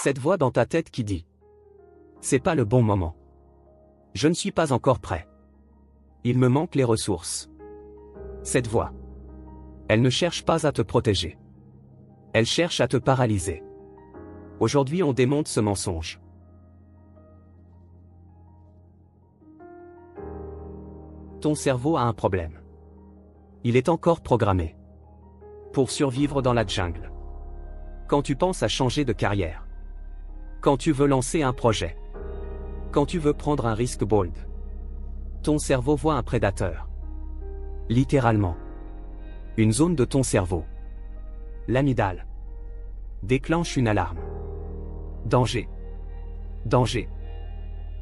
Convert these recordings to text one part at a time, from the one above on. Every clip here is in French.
Cette voix dans ta tête qui dit « C'est pas le bon moment. Je ne suis pas encore prêt. Il me manque les ressources. » Cette voix, elle ne cherche pas à te protéger. Elle cherche à te paralyser. Aujourd'hui, on démonte ce mensonge. Ton cerveau a un problème. Il est encore programmé pour survivre dans la jungle. Quand tu penses à changer de carrière, quand tu veux lancer un projet, quand tu veux prendre un risque bold, ton cerveau voit un prédateur. Littéralement. Une zone de ton cerveau, l'amygdale, déclenche une alarme. Danger. Danger.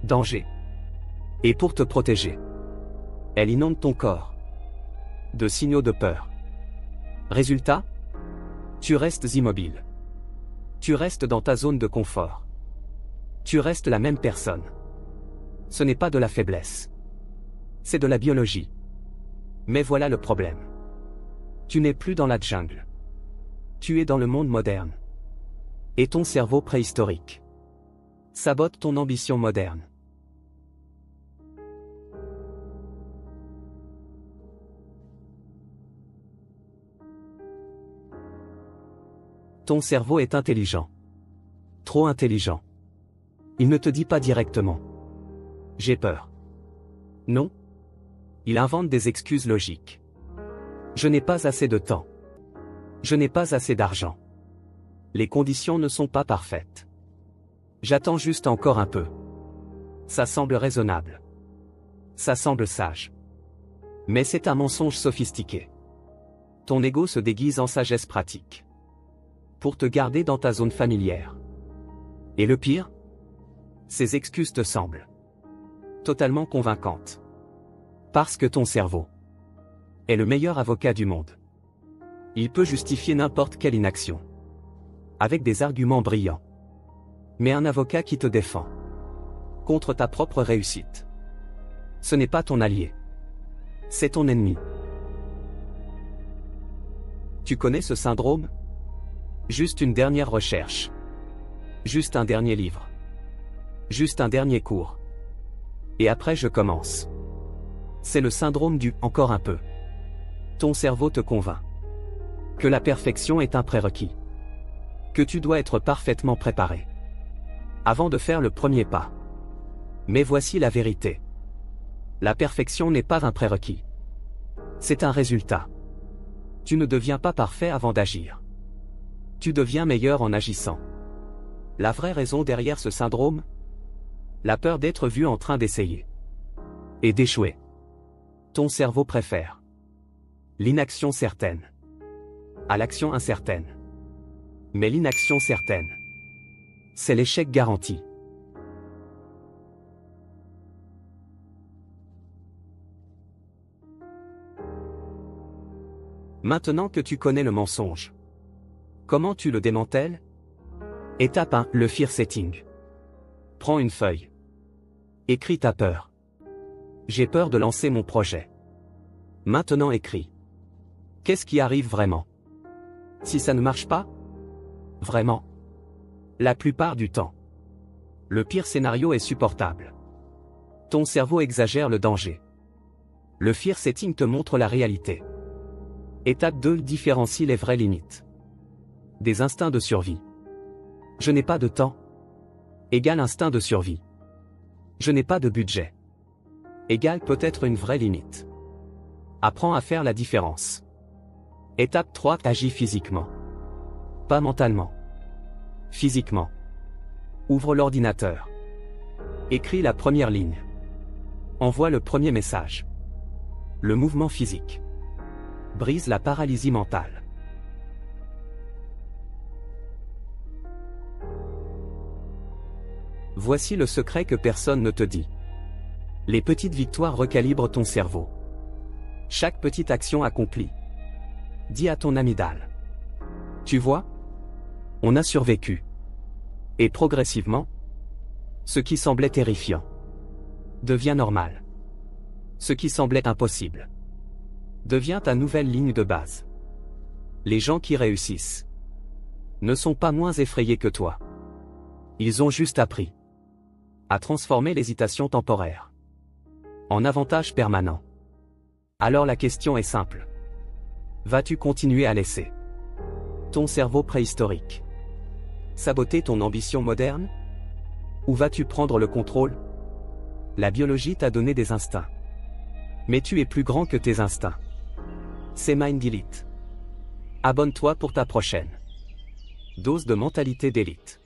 Danger. Et pour te protéger, elle inonde ton corps de signaux de peur. Résultat, tu restes immobile. Tu restes dans ta zone de confort. Tu restes la même personne. Ce n'est pas de la faiblesse. C'est de la biologie. Mais voilà le problème. Tu n'es plus dans la jungle. Tu es dans le monde moderne. Et ton cerveau préhistorique sabote ton ambition moderne. Ton cerveau est intelligent. Trop intelligent. Il ne te dit pas directement « J'ai peur ». Non. Il invente des excuses logiques. Je n'ai pas assez de temps. Je n'ai pas assez d'argent. Les conditions ne sont pas parfaites. J'attends juste encore un peu. Ça semble raisonnable. Ça semble sage. Mais c'est un mensonge sophistiqué. Ton ego se déguise en sagesse pratique pour te garder dans ta zone familière. Et le pire? Ces excuses te semblent totalement convaincantes. Parce que ton cerveau est le meilleur avocat du monde. Il peut justifier n'importe quelle inaction avec des arguments brillants. Mais un avocat qui te défend contre ta propre réussite, ce n'est pas ton allié. C'est ton ennemi. Tu connais ce syndrome? Juste une dernière recherche. Juste un dernier livre. Juste un dernier cours. Et après je commence. C'est le syndrome du « encore un peu ». Ton cerveau te convainc que la perfection est un prérequis. Que tu dois être parfaitement préparé avant de faire le premier pas. Mais voici la vérité. La perfection n'est pas un prérequis. C'est un résultat. Tu ne deviens pas parfait avant d'agir. Tu deviens meilleur en agissant. La vraie raison derrière ce syndrome? La peur d'être vu en train d'essayer et d'échouer. Ton cerveau préfère l'inaction certaine à l'action incertaine. Mais l'inaction certaine, c'est l'échec garanti. Maintenant que tu connais le mensonge, comment tu le démantèles? Étape 1, le fear setting. Prends une feuille. Écris ta peur. J'ai peur de lancer mon projet. Maintenant écris. Qu'est-ce qui arrive vraiment? Si ça ne marche pas? Vraiment? La plupart du temps. Le pire scénario est supportable. Ton cerveau exagère le danger. Le fear setting te montre la réalité. Étape 2, différencie les vraies limites des instincts de survie. Je n'ai pas de temps. Égale instinct de survie. Je n'ai pas de budget. Égale peut-être une vraie limite. Apprends à faire la différence. Étape 3, agis physiquement. Pas mentalement. Physiquement. Ouvre l'ordinateur. Écris la première ligne. Envoie le premier message. Le mouvement physique brise la paralysie mentale. Voici le secret que personne ne te dit. Les petites victoires recalibrent ton cerveau. Chaque petite action accomplie. Dis à ton amygdale. Tu vois? On a survécu. Et progressivement, ce qui semblait terrifiant devient normal. Ce qui semblait impossible devient ta nouvelle ligne de base. Les gens qui réussissent ne sont pas moins effrayés que toi. Ils ont juste appris à transformer l'hésitation temporaire en avantage permanent. Alors la question est simple. Vas-tu continuer à laisser ton cerveau préhistorique saboter ton ambition moderne? Ou vas-tu prendre le contrôle? La biologie t'a donné des instincts. Mais tu es plus grand que tes instincts. C'est Mind Elite. Abonne-toi pour ta prochaine dose de mentalité d'élite.